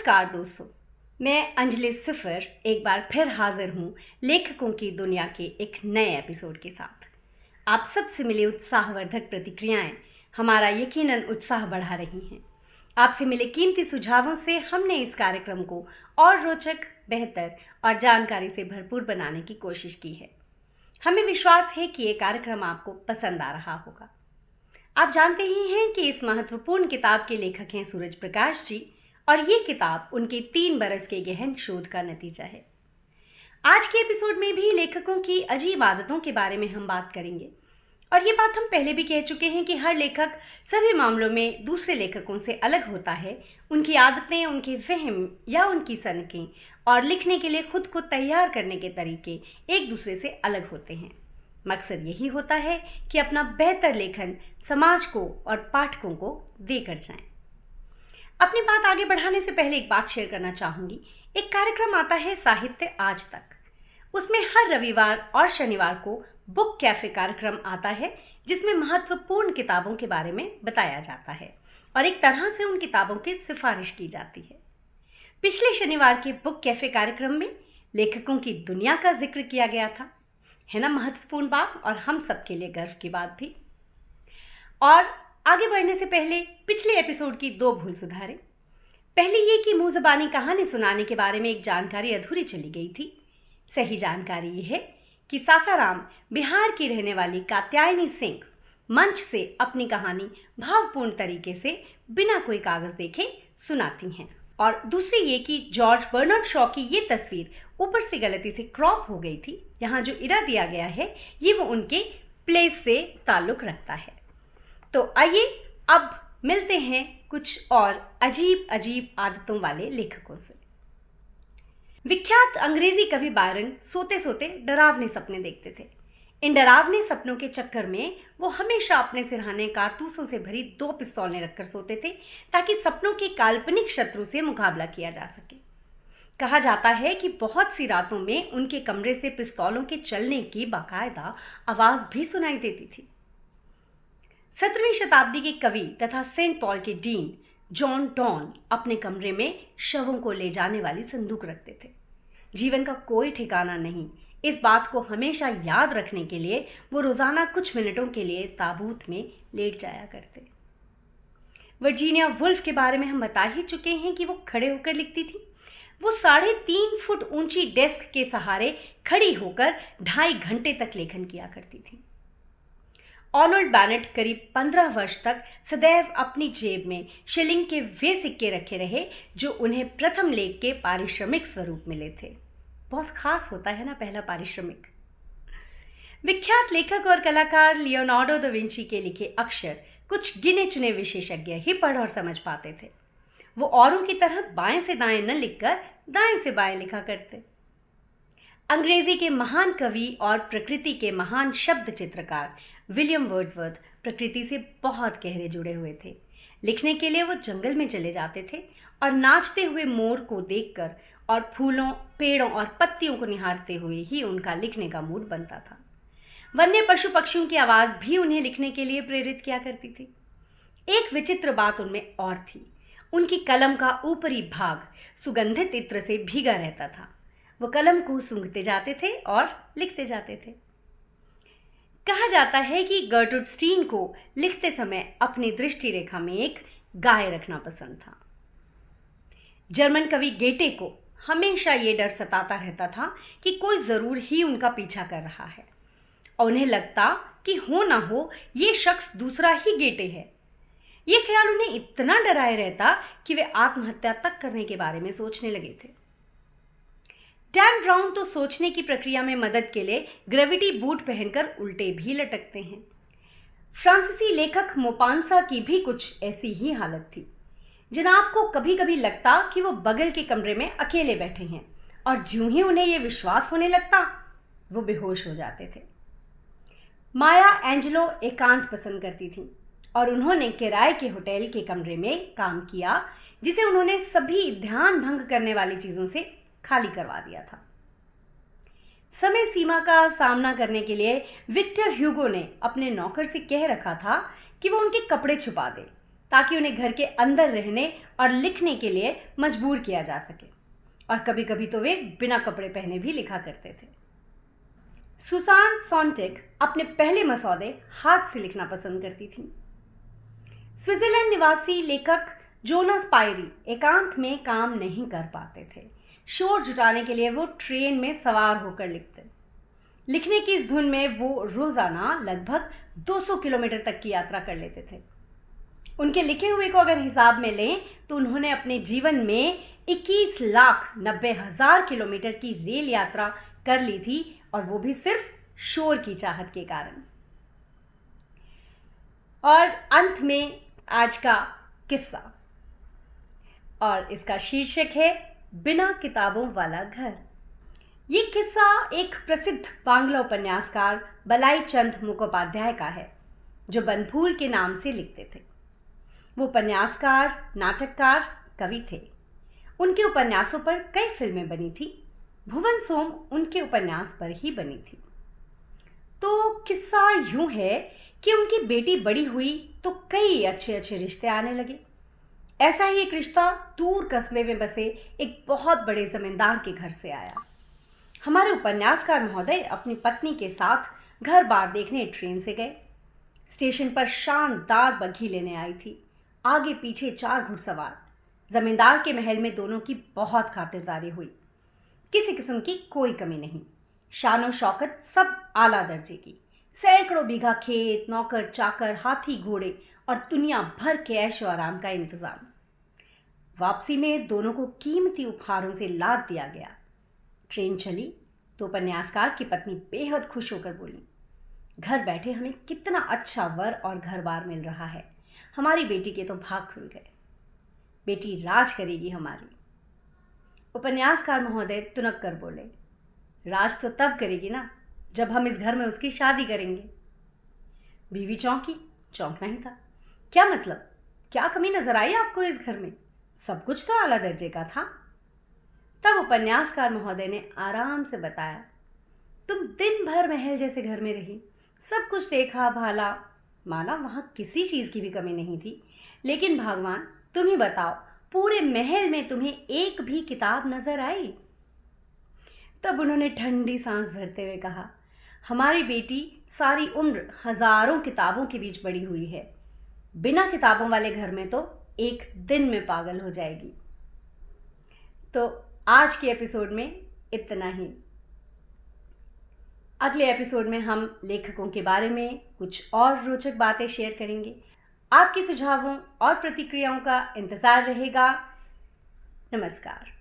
नमस्कार दोस्तों, मैं अंजलि सिफर एक बार फिर हाजिर हूँ लेखकों की दुनिया के एक नए एपिसोड के साथ। आप सबसे मिली उत्साहवर्धक प्रतिक्रियाएं हमारा यकीनन उत्साह बढ़ा रही हैं। आपसे मिले कीमती सुझावों से हमने इस कार्यक्रम को और रोचक, बेहतर और जानकारी से भरपूर बनाने की कोशिश की है। हमें विश्वास है कि ये कार्यक्रम आपको पसंद आ रहा होगा। आप जानते ही हैं कि इस महत्वपूर्ण किताब के लेखक हैं सूरज प्रकाश जी, और ये किताब उनके 3 बरस के गहन शोध का नतीजा है। आज के एपिसोड में भी लेखकों की अजीब आदतों के बारे में हम बात करेंगे। और ये बात हम पहले भी कह चुके हैं कि हर लेखक सभी मामलों में दूसरे लेखकों से अलग होता है। उनकी आदतें, उनके वहम या उनकी सनकें और लिखने के लिए खुद को तैयार करने के तरीके एक दूसरे से अलग होते हैं। मकसद यही होता है कि अपना बेहतर लेखन समाज को और पाठकों को देकर जाएं। अपनी बात आगे बढ़ाने से पहले एक बात शेयर करना चाहूंगी। एक कार्यक्रम आता है साहित्य आज तक। उसमें हर रविवार और शनिवार को बुक कैफे कार्यक्रम आता है, जिसमें महत्वपूर्ण किताबों के बारे में बताया जाता है और एक तरह से उन किताबों की सिफारिश की जाती है। पिछले शनिवार के बुक कैफे कार्यक्रम में लेखकों की दुनिया का जिक्र किया गया था, है ना महत्वपूर्ण बात, और हम सबके लिए गर्व की बात भी। और आगे बढ़ने से पहले पिछले एपिसोड की 2 भूल सुधारें। पहली ये कि मुंह ज़बानी कहानी सुनाने के बारे में एक जानकारी अधूरी चली गई थी। सही जानकारी ये है कि सासाराम बिहार की रहने वाली कात्यायनी सिंह मंच से अपनी कहानी भावपूर्ण तरीके से बिना कोई कागज देखे सुनाती हैं। और दूसरी ये कि जॉर्ज बर्नार्ड शॉ की ये तस्वीर ऊपर से गलती से क्रॉप हो गई थी। यहाँ जो इरा दिया गया है ये वो उनके प्लेस से ताल्लुक़ रखता है। तो आइए अब मिलते हैं कुछ और अजीब आदतों वाले लेखकों से। विख्यात अंग्रेजी कवि बायरन सोते सोते डरावने सपने देखते थे। इन डरावने सपनों के चक्कर में वो हमेशा अपने सिरहाने कारतूसों से भरी 2 पिस्तौलें रखकर सोते थे, ताकि सपनों के काल्पनिक शत्रु से मुकाबला किया जा सके। कहा जाता है कि बहुत सी रातों में उनके कमरे से पिस्तौलों के चलने की बाकायदा आवाज़ भी सुनाई देती थी। 17वीं शताब्दी के कवि तथा सेंट पॉल के डीन जॉन डॉन अपने कमरे में शवों को ले जाने वाली संदूक रखते थे। जीवन का कोई ठिकाना नहीं, इस बात को हमेशा याद रखने के लिए वो रोज़ाना कुछ मिनटों के लिए ताबूत में लेट जाया करते। वर्जीनिया वुल्फ के बारे में हम बता ही चुके हैं कि वो खड़े होकर लिखती थी। वो 3.5 फुट ऊंची डेस्क के सहारे खड़ी होकर 2.5 घंटे तक लेखन किया करती थी। ऑर्नोल्ड बैनेट करीब 15 वर्ष तक सदैव अपनी जेब में शिलिंग के वे सिक्के रखे रहे जो उन्हें प्रथम लेख के पारिश्रमिक स्वरूप मिले थे। बहुत खास होता है ना पहला पारिश्रमिक। विख्यात लेखक और कलाकार लियोनार्डो दा विंची के लिखे अक्षर कुछ गिने चुने विशेषज्ञ ही पढ़ और समझ पाते थे। वो औरों की तरह बाएं से दाएं न लिखकर दाएं से बाएं लिखा करते। अंग्रेजी के महान कवि और प्रकृति के महान शब्द चित्रकार विलियम वर्ड्सवर्थ प्रकृति से बहुत गहरे जुड़े हुए थे। लिखने के लिए वो जंगल में चले जाते थे और नाचते हुए मोर को देखकर और फूलों, पेड़ों और पत्तियों को निहारते हुए ही उनका लिखने का मूड बनता था। वन्य पशु पक्षियों की आवाज़ भी उन्हें लिखने के लिए प्रेरित किया करती थी। एक विचित्र बात उनमें और थी, उनकी कलम का ऊपरी भाग सुगंधित इत्र से भीगा रहता था। वो कलम को सूंघते जाते थे और लिखते जाते थे। कहा जाता है कि गर्टुड स्टीन को लिखते समय अपनी दृष्टि रेखा में एक गाय रखना पसंद था। जर्मन कवि गेटे को हमेशा ये डर सताता रहता था कि कोई ज़रूर ही उनका पीछा कर रहा है, और उन्हें लगता कि हो ना हो ये शख्स दूसरा ही गेटे है। ये ख्याल उन्हें इतना डराए रहता कि वे आत्महत्या तक करने के बारे में सोचने लगे थे। डैन ब्राउन तो सोचने की प्रक्रिया में मदद के लिए ग्रेविटी बूट पहनकर उल्टे भी लटकते हैं। फ्रांसीसी लेखक मोपांसा की भी कुछ ऐसी ही हालत थी। जनाब को कभी कभी लगता कि वो बगल के कमरे में अकेले बैठे हैं, और ज्यों ही उन्हें ये विश्वास होने लगता वो बेहोश हो जाते थे। माया एंजेलो एकांत पसंद करती थी, और उन्होंने किराए के होटल के कमरे में काम किया, जिसे उन्होंने सभी ध्यान भंग करने वाली चीज़ों से खाली करवा दिया था। समय सीमा का सामना करने के लिए विक्टर ह्यूगो ने अपने नौकर से कह रखा था कि वो उनके कपड़े छुपा दे, ताकि उन्हें घर के अंदर रहने और लिखने के लिए मजबूर किया जा सके। और कभी कभी तो वे बिना कपड़े पहने भी लिखा करते थे। सुसान सोंटेग अपने पहले मसौदे हाथ से लिखना पसंद करती थीं। स्विट्जरलैंड निवासी लेखक जोनास पायरी एकांत में काम नहीं कर पाते थे। शोर जुटाने के लिए वो ट्रेन में सवार होकर लिखते। लिखने की इस धुन में वो रोजाना लगभग 200 किलोमीटर तक की यात्रा कर लेते थे। उनके लिखे हुए को अगर हिसाब में लें तो उन्होंने अपने जीवन में 21,90,000 किलोमीटर की रेल यात्रा कर ली थी, और वो भी सिर्फ शोर की चाहत के कारण। और अंत में आज का किस्सा, और इसका शीर्षक है बिना किताबों वाला घर। ये किस्सा एक प्रसिद्ध बांग्ला उपन्यासकार बलाई चंद मुखोपाध्याय का है, जो बनफूल के नाम से लिखते थे। वो उपन्यासकार, नाटककार, कवि थे। उनके उपन्यासों पर कई फिल्में बनी थी। भुवन सोम उनके उपन्यास पर ही बनी थी। तो किस्सा यूं है कि उनकी बेटी बड़ी हुई तो कई अच्छे अच्छे रिश्ते आने लगे। ऐसा ही एक रिश्ता दूर कस्बे में बसे एक बहुत बड़े जमींदार के घर से आया। हमारे उपन्यासकार महोदय अपनी पत्नी के साथ घर बार देखने ट्रेन से गए। स्टेशन पर शानदार बग्घी लेने आई थी, आगे पीछे 4 घुड़सवार। जमींदार के महल में दोनों की बहुत खातिरदारी हुई, किसी किस्म की कोई कमी नहीं। शानो शौकत सब आला दर्जे की। सैकड़ों बीघा खेत, नौकर चाकर, हाथी घोड़े और दुनिया भर के ऐशो आराम का इंतजाम। वापसी में दोनों को कीमती उपहारों से लाद दिया गया। ट्रेन चली तो उपन्यासकार की पत्नी बेहद खुश होकर बोली, घर बैठे हमें कितना अच्छा वर और घर बार मिल रहा है। हमारी बेटी के तो भाग खुल गए। बेटी राज करेगी हमारी। उपन्यासकार महोदय तुनक कर बोले, राज तो तब करेगी ना जब हम इस घर में उसकी शादी करेंगे। बीवी चौंकी। चौंकना ही था। क्या मतलब? क्या कमी नजर आई आपको इस घर में? सब कुछ तो आला दर्जे का था। तब उपन्यासकार महोदय ने आराम से बताया, तुम दिन भर महल जैसे घर में रही, सब कुछ देखा भाला, माना वहां किसी चीज की भी कमी नहीं थी। लेकिन भगवान, तुम ही बताओ, पूरे महल में तुम्हें एक भी किताब नजर आई? तब उन्होंने ठंडी सांस भरते हुए कहा, हमारी बेटी सारी उम्र हजारों किताबों के बीच बड़ी हुई है। बिना किताबों वाले घर में तो एक दिन में पागल हो जाएगी। तो आज के एपिसोड में इतना ही। अगले एपिसोड में हम लेखकों के बारे में कुछ और रोचक बातें शेयर करेंगे। आपके सुझावों और प्रतिक्रियाओं का इंतजार रहेगा। नमस्कार।